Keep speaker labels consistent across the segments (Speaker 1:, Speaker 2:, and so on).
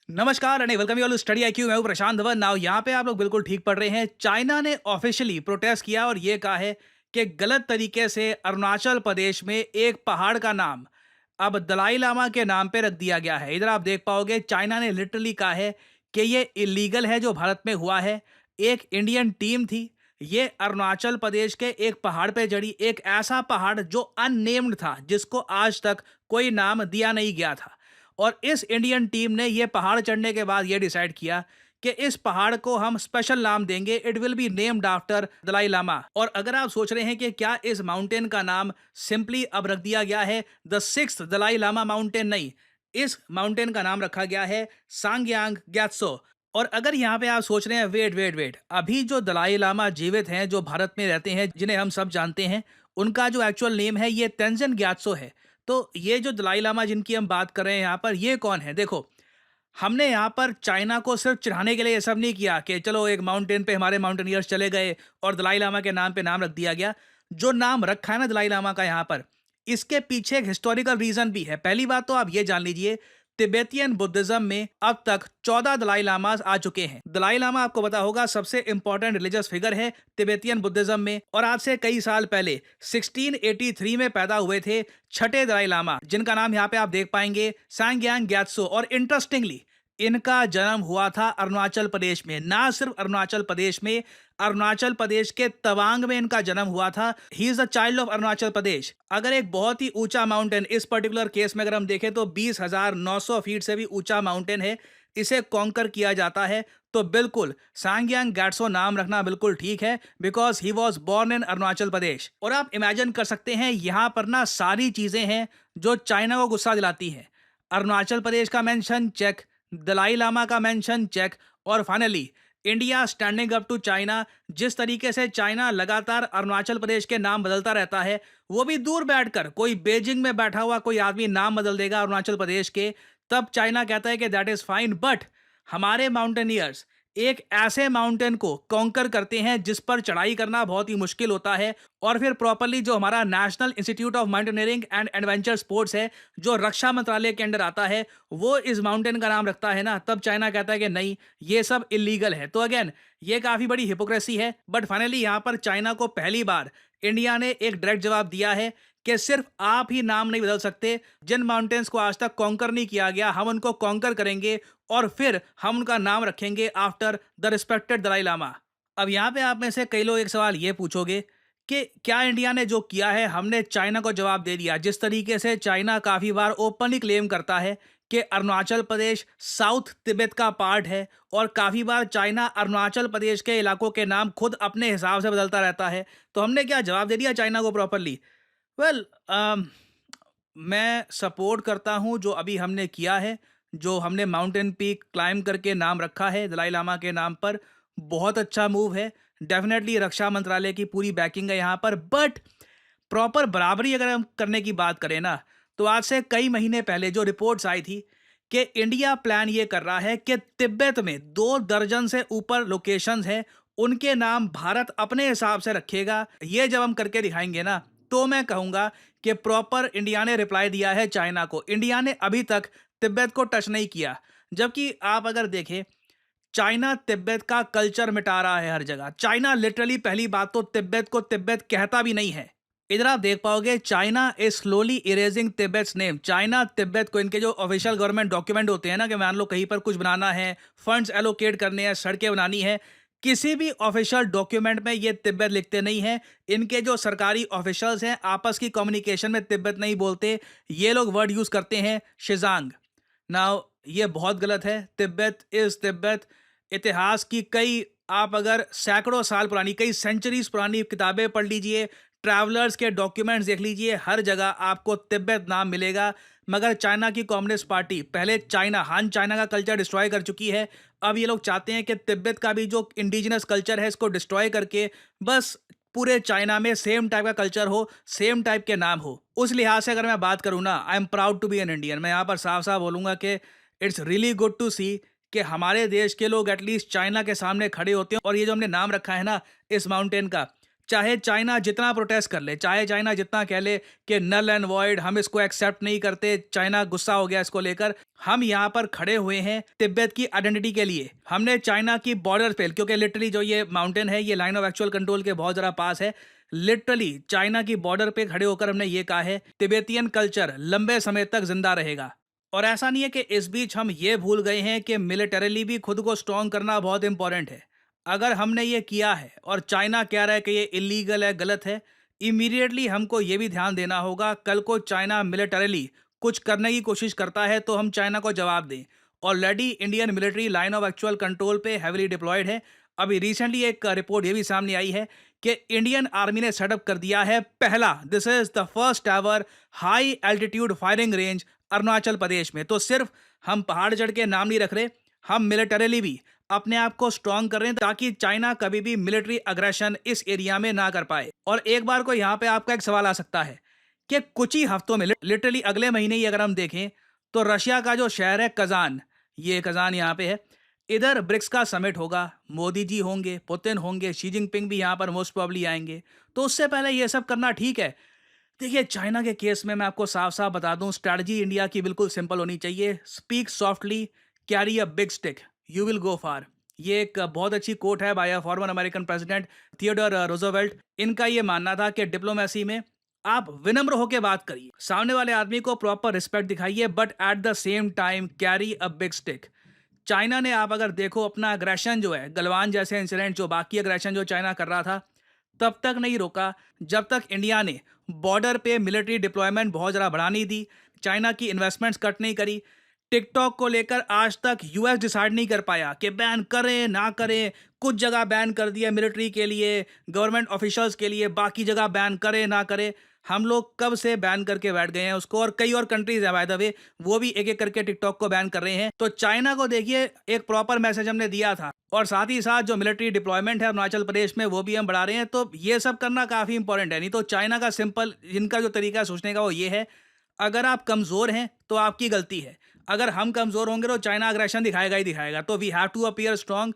Speaker 1: नमस्कार and welcome you all to study IQ. मैं हूं प्रशांत धवन। नाउ यहाँ पे आप लोग बिल्कुल ठीक पढ़ रहे हैं। चाइना ने ऑफिशियली प्रोटेस्ट किया और ये कहा है कि गलत तरीके से अरुणाचल प्रदेश में एक पहाड़ का नाम अब दलाई लामा के नाम पे रख दिया गया है। इधर आप देख पाओगे चाइना ने लिटरली कहा है कि ये इलीगल है जो भारत में हुआ है। एक इंडियन टीम थी, ये अरुणाचल प्रदेश के एक पहाड़ पे चढ़ी, एक ऐसा पहाड़ जो अननेम्ड था, जिसको आज तक कोई नाम दिया नहीं गया था। और इस इंडियन टीम ने ये पहाड़ चढ़ने के बाद ये डिसाइड किया कि इस पहाड़ को हम स्पेशल नाम देंगे, it will be named after Dalai Lama. और अगर आप सोच रहे हैं कि क्या इस माउंटेन का नाम सिंपली अब रख दिया गया है the sixth Dalai Lama mountain, नहीं, इस माउंटेन का नाम रखा गया है सांग्यांग ग्यात्सो। और अगर यहाँ पे आप सोच रहे हैं वेट वेट वेट, अभी जो दलाई लामा जीवित हैं, जो भारत में रहते हैं, जिन्हें हम सब जानते हैं, उनका जो एक्चुअल नेम है ये तेंजिन ग्यात्सो है। तो ये जो दलाई लामा जिनकी हम बात कर रहे हैं यहाँ पर, ये कौन है? देखो, हमने यहाँ पर चाइना को सिर्फ चिढ़ाने के लिए ये सब नहीं किया कि चलो एक माउंटेन पे हमारे माउंटेनियर्स चले गए और दलाई लामा के नाम पे नाम रख दिया गया। जो नाम रखा है ना दलाई लामा का यहाँ पर, इसके पीछे एक हिस्टोरिकल रीजन भी है। पहली बात तो आप ये जान लीजिए, तिब्बतियन बुद्धिज्म में अब तक 14 दलाई लामास आ चुके हैं। दलाई लामा आपको पता होगा सबसे इंपॉर्टेंट रिलीजियस फिगर है तिब्बतियन बुद्धिज्म में, और आज से कई साल पहले 1683 में पैदा हुए थे छठे दलाई लामा, जिनका नाम यहाँ पे आप देख पाएंगे सांग्यांग ग्यात्सो। और इंटरेस्टिंगली इनका जन्म हुआ था अरुणाचल प्रदेश में। ना सिर्फ अरुणाचल प्रदेश में, अरुणाचल प्रदेश के तवांग में इनका जन्म हुआ था। He is the child of Arunachal Pradesh. अगर एक बहुत ही ऊंचा माउंटेन, इस पर्टिकुलर केस में अगर हम देखें तो 20,900 फीट से भी ऊंचा माउंटेन है, इसे कॉन्कर किया जाता है, तो बिल्कुल सांग्यांग ग्यात्सो नाम रखना बिल्कुल ठीक है, because he was born in Arunachal Pradesh. और आप इमेजिन कर सकते हैं यहाँ पर ना सारी चीजें हैं जो चाइना को गुस्सा दिलाती हैं। अरुणाचल प्रदेश का मेंशन चेक, दलाई लामा का मेंशन चेक, और finally India standing up to China. जिस तरीके से चाइना लगातार अरुणाचल प्रदेश के नाम बदलता रहता है, वो भी दूर बैठकर, कोई बेजिंग में बैठा हुआ कोई आदमी नाम बदल देगा अरुणाचल प्रदेश के, तब चाइना कहता है कि दैट इज फाइन। बट हमारे माउंटेनियर्स एक ऐसे माउंटेन को कॉन्कर करते हैं जिस पर चढ़ाई करना बहुत ही मुश्किल होता है, और फिर प्रॉपरली जो हमारा national institute of mountaineering and adventure sports है, जो रक्षा मंत्रालय के अंडर आता है, वो इस माउंटेन का नाम रखता है ना, तब चाइना कहता है कि नहीं, ये सब इलीगल है। तो अगेन ये काफी बड़ी हिपोक्रेसी है। बट फाइनली यहाँ पर चाइना को पहली बार इंडिया ने एक डायरेक्ट जवाब दिया है कि सिर्फ आप ही नाम नहीं बदल सकते। जिन माउंटेन्स को आज तक कॉन्कर नहीं किया गया, हम उनको कॉन्कर करेंगे और फिर हम उनका नाम रखेंगे after the respected Dalai Lama. अब यहाँ पे आप में से कई लोग एक सवाल ये पूछोगे कि क्या इंडिया ने जो किया है, हमने चाइना को जवाब दे दिया। जिस तरीके से चाइना काफ़ी बार ओपनली क्लेम करता है कि अरुणाचल प्रदेश साउथ तिब्बत का पार्ट है, और काफ़ी बार चाइना अरुणाचल प्रदेश के इलाकों के नाम खुद अपने हिसाब से बदलता रहता है, तो हमने क्या जवाब दे दिया चाइना को प्रॉपरली? वेल, मैं सपोर्ट करता हूँ जो अभी हमने किया है, जो हमने माउंटेन पीक क्लाइम करके नाम रखा है दलाई लामा के नाम पर। बहुत अच्छा मूव है। डेफिनेटली रक्षा मंत्रालय की पूरी बैकिंग है यहाँ पर। बट प्रॉपर बराबरी अगर हम करने की बात करें ना, तो आज से कई महीने पहले जो रिपोर्ट्स आई थी कि इंडिया प्लान ये कर रहा है कि तिब्बत में 2 दर्जन से ऊपर लोकेशंस हैं, उनके नाम भारत अपने हिसाब से रखेगा। ये जब हम करके दिखाएंगे ना, तो मैं कहूँगा कि प्रॉपर इंडिया ने रिप्लाई दिया है चाइना को। इंडिया ने अभी तक तिब्बत को टच नहीं किया, जबकि आप अगर देखें, चाइना तिब्बत का कल्चर मिटा रहा है हर जगह। चाइना लिटरली, पहली बात तो तिब्बत को तिब्बत कहता भी नहीं है। इधर आप देख पाओगे China is slowly erasing Tibet's name. China Tibet को, इनके जो ऑफिशियल गवर्नमेंट डॉक्यूमेंट होते हैं ना, कि मान लो कहीं पर कुछ बनाना है, फंड्स एलोकेट करने हैं, सड़कें बनानी है, किसी भी ऑफिशियल डॉक्यूमेंट में ये तिब्बत लिखते नहीं है। इनके जो सरकारी ऑफिशियल्स हैं, आपस की कम्युनिकेशन में तिब्बत नहीं बोलते, ये लोग वर्ड यूज करते हैं शिजांग। नाउ ये बहुत गलत है। तिब्बत इज तिब्बत। इतिहास की कई, आप अगर सैकड़ों साल पुरानी, कई सेंचुरीज पुरानी किताबें पढ़ लीजिए, ट्रैवलर्स के डॉक्यूमेंट्स देख लीजिए, हर जगह आपको तिब्बत नाम मिलेगा। मगर चाइना की कम्युनिस्ट पार्टी, पहले चाइना, हान चाइना का कल्चर डिस्ट्रॉय कर चुकी है, अब ये लोग चाहते हैं कि तिब्बत का भी जो इंडिजिनस कल्चर है, इसको डिस्ट्रॉय करके बस पूरे चाइना में सेम टाइप का कल्चर हो, सेम टाइप के नाम हो। उस लिहाज से अगर मैं बात करूँ ना, I am proud to be an Indian. मैं यहाँ पर साफ साफ बोलूँगा कि it's really good to see कि हमारे देश के लोग एटलीस्ट चाइना के सामने खड़े होते हैं। और ये जो हमने नाम रखा है ना इस माउंटेन का, चाहे चाइना जितना प्रोटेस्ट कर ले, चाहे चाइना जितना कह ले कि नल एंड वॉइड, हम इसको एक्सेप्ट नहीं करते, चाइना गुस्सा हो गया इसको लेकर, हम यहाँ पर खड़े हुए हैं तिब्बत की आइडेंटिटी के लिए। हमने चाइना की बॉर्डर पे, क्योंकि लिटरली जो ये माउंटेन है ये लाइन ऑफ एक्चुअल कंट्रोल के बहुत ज़्यादा पास है, लिटरली चाइना की बॉर्डर पे खड़े होकर हमने ये कहा है तिब्बतियन कल्चर लंबे समय तक जिंदा रहेगा। और ऐसा नहीं है कि इस बीच हम ये भूल गए हैं कि मिलिटरीली भी खुद को स्ट्रॉन्ग करना बहुत इंपॉर्टेंट है। अगर हमने ये किया है और चाइना कह रहा है कि ये इलीगल है, गलत है, इमीडिएटली हमको ये भी ध्यान देना होगा, कल को चाइना मिलिटरीली कुछ करने की कोशिश करता है तो हम चाइना को जवाब दें। Already Indian military line of actual control पे हैविली डिप्लॉयड है। अभी रिसेंटली एक रिपोर्ट ये भी सामने आई है कि इंडियन आर्मी ने सेटअप कर दिया है पहला, this is the first ever high altitude firing range Arunachal Pradesh में। तो सिर्फ हम पहाड़ चढ़ के नाम नहीं रख रहे, हम मिलिटरीली भी अपने आप को स्ट्रॉन्ग कर रहे हैं ताकि चाइना कभी भी मिलिट्री अग्रेशन इस एरिया में ना कर पाए। और एक बार को यहाँ पे आपका एक सवाल आ सकता है कि कुछ ही हफ्तों में, लिटरली अगले महीने ही अगर हम देखें तो रशिया का जो शहर है कजान, ये कजान यहाँ पे है, इधर ब्रिक्स का समिट होगा, मोदी जी होंगे, पुतिन होंगे, शी जिनपिंग भी यहाँ पर मोस्ट प्रॉब्ली आएंगे। तो उससे पहले ये सब करना ठीक है। देखिए चाइना के केस में मैं आपको साफ साफ बता दूं, स्ट्रैटेजी इंडिया की बिल्कुल सिंपल होनी चाहिए, speak softly, carry a big stick, you will go far. ये एक बहुत अच्छी कोट है by former American president Theodore Roosevelt. इनका ये मानना था कि डिप्लोमेसी में आप विनम्र होकर बात करिए, सामने वाले आदमी को प्रॉपर रिस्पेक्ट दिखाइए, but at the same time carry a big stick. China ने, आप अगर देखो, अपना अग्रेशन जो है, गलवान जैसे इंसिडेंट, जो बाकी अग्रेशन जो चाइना कर रहा था, तब तक नहीं रोका जब तक इंडिया ने बॉर्डर पे मिलिट्री डिप्लॉयमेंट बहुत ज़्यादा बढ़ा नहीं दी, चाइना की इन्वेस्टमेंट्स कट नहीं करी। टिकटॉक को लेकर आज तक यूएस डिसाइड नहीं कर पाया कि बैन करें ना करें। कुछ जगह बैन कर दिया मिलिट्री के लिए, गवर्नमेंट ऑफिशियल्स के लिए, बाकी जगह बैन करें ना करें। हम लोग कब से बैन करके बैठ गए हैं उसको, और कई और कंट्रीज है बाय द वे, वो भी एक एक करके टिकटॉक को बैन कर रहे हैं। तो चाइना को देखिए एक प्रॉपर मैसेज हमने दिया था, और साथ ही साथ जो मिलिट्री डिप्लॉयमेंट है अरुणाचल प्रदेश में वो भी हम बढ़ा रहे हैं। तो ये सब करना काफ़ी इंपॉर्टेंट है। नहीं तो चाइना का सिंपल, इनका जो तरीका है सोचने का वो ये है, अगर आप कमज़ोर हैं तो आपकी गलती है, अगर हम कमज़ोर होंगे तो चाइना अग्रेशन दिखाएगा ही दिखाएगा। तो we have to appear strong.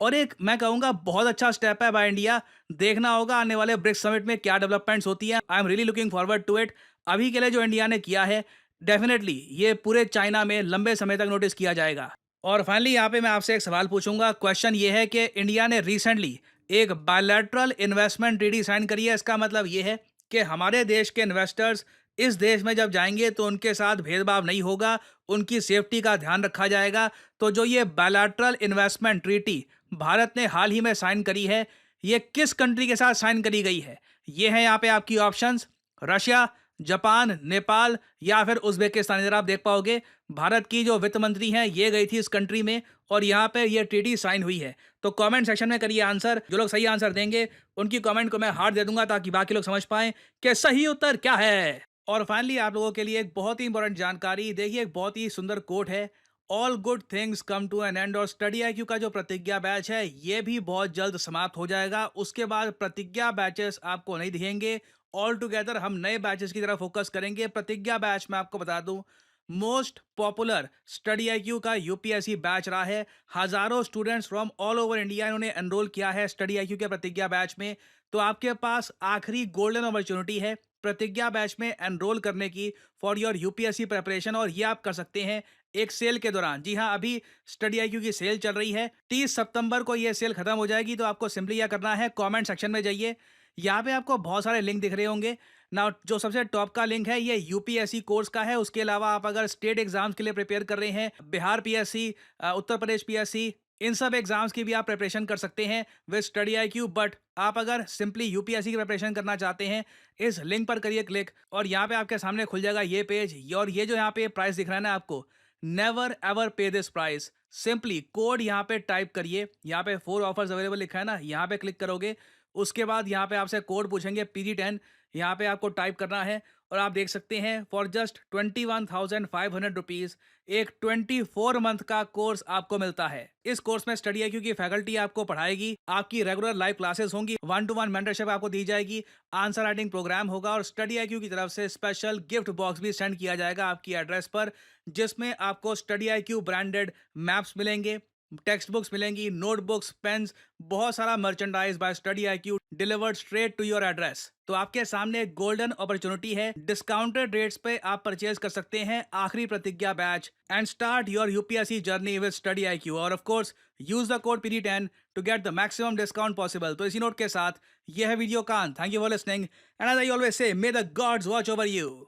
Speaker 1: और एक मैं कहूँगा बहुत अच्छा स्टेप है बाय इंडिया। देखना होगा आने वाले ब्रिक्स समिट में क्या डेवलपमेंट्स होती हैं। I am really looking forward to it. अभी के लिए जो इंडिया ने किया है, डेफिनेटली ये पूरे चाइना में लंबे समय तक नोटिस किया जाएगा। और फाइनली यहाँ पे मैं आपसे एक सवाल पूछूंगा। क्वेश्चन ये है कि इंडिया ने रिसेंटली एक बायलैटरल इन्वेस्टमेंट ट्रीटी साइन करी है। इसका मतलब ये है कि हमारे देश के इन्वेस्टर्स इस देश में जब जाएंगे तो उनके साथ भेदभाव नहीं होगा, उनकी सेफ्टी का ध्यान रखा जाएगा। तो जो ये बायलैटरल इन्वेस्टमेंट ट्रीटी भारत ने हाल ही में साइन करी है, ये किस कंट्री के साथ साइन करी गई है? ये है यहाँ पे आपकी ऑप्शंस, रशिया, जापान, नेपाल या फिर उज्बेकिस्तान। इधर आप देख पाओगे भारत की जो वित्त मंत्री हैं ये गई थी इस कंट्री में, और यहाँ पे ये ट्रीटी साइन हुई है। तो कमेंट सेक्शन में करिए आंसर। जो लोग सही आंसर देंगे उनकी कमेंट को मैं हार्ट दे दूंगा ताकि बाकी लोग समझ पाएं कि सही उत्तर क्या है। और फाइनली आप लोगों के लिए एक बहुत ही इंपॉर्टेंट जानकारी, देखिए एक बहुत ही सुंदर कोट है, all good things come to an end. और स्टडी आईक्यू का जो प्रतिज्ञा बैच है ये भी बहुत जल्द समाप्त हो जाएगा। उसके बाद प्रतिज्ञा बैचेस आपको नहीं दिखेंगे। ऑल टुगेदर हम नए बैचेस की तरफ फोकस करेंगे। प्रतिज्ञा बैच में आपको बता दूं, मोस्ट पॉपुलर स्टडी आईक्यू का यूपीएससी बैच रहा है। हजारों students from all over India इन्होंने एनरोल किया है स्टडी आईक्यू के प्रतिज्ञा बैच में। तो आपके पास आखिरी गोल्डन अपॉर्चुनिटी है प्रतिज्ञा बैच में एनरोल करने की फॉर योर यूपीएससी प्रिपरेशन। और ये आप कर सकते हैं एक सेल के दौरान। जी हाँ, अभी स्टडी आईक्यू की सेल चल रही है, 30 सितंबर को ये सेल खत्म हो जाएगी। तो आपको सिंपली क्या करना है, कमेंट सेक्शन में जाइए, यहाँ पे आपको बहुत सारे लिंक दिख रहे होंगे ना। जो सबसे टॉप का लिंक है ये यूपीएससी कोर्स का है। उसके अलावा आप अगर स्टेट एग्जाम्स के लिए प्रिपेयर कर रहे हैं, बिहार पीएससी, उत्तर प्रदेश पीएससी, इन सब एग्जाम्स की भी आप प्रिपरेशन कर सकते हैं विद स्टडी आईक्यू। बट आप अगर सिंपली यूपीएससी की प्रिपरेशन करना चाहते हैं, इस लिंक पर करिए क्लिक, और यहाँ पे आपके सामने खुल जाएगा ये पेज। और ये जो यहाँ पे प्राइस दिख रहा है ना आपको, नेवर एवर पे दिस प्राइस। सिंपली कोड यहाँ पे टाइप करिए, यहाँ पे 4 ऑफर्स अवेलेबल लिखा है ना, यहाँ पे क्लिक करोगे। उसके बाद यहाँ पे आपसे कोड पूछेंगे PG10, यहाँ पे आपको टाइप करना है। और आप देख सकते हैं फॉर जस्ट 21,500 रुपीज़ एक 24 मंथ का कोर्स आपको मिलता है। इस कोर्स में स्टडी आईक्यू की फैकल्टी आपको पढ़ाएगी, आपकी रेगुलर लाइव क्लासेस होंगी, 1-to-1 मेंटरशिप आपको दी जाएगी, आंसर राइटिंग प्रोग्राम होगा, और स्टडी आईक्यू की तरफ से स्पेशल गिफ्ट बॉक्स भी सेंड किया जाएगा आपकी एड्रेस पर, जिसमें आपको स्टडी आईक्यू ब्रांडेड मैप्स मिलेंगे, टेक्स्ट बुक्स मिलेंगी, नोटबुक्स, पेन्स, बहुत सारा merchandise by Study IQ delivered straight to your address. तो आपके सामने एक गोल्डन अपॉर्चुनिटी है। डिस्काउंटेड रेट्स पे आप परचेज कर सकते हैं आखिरी Pratigya batch and start your UPSC journey with Study IQ. और of course use the code PD10 to get the maximum discount possible. तो इसी नोट के साथ यह है वीडियो कान। Thank you for listening and as I always say, may the gods watch over you.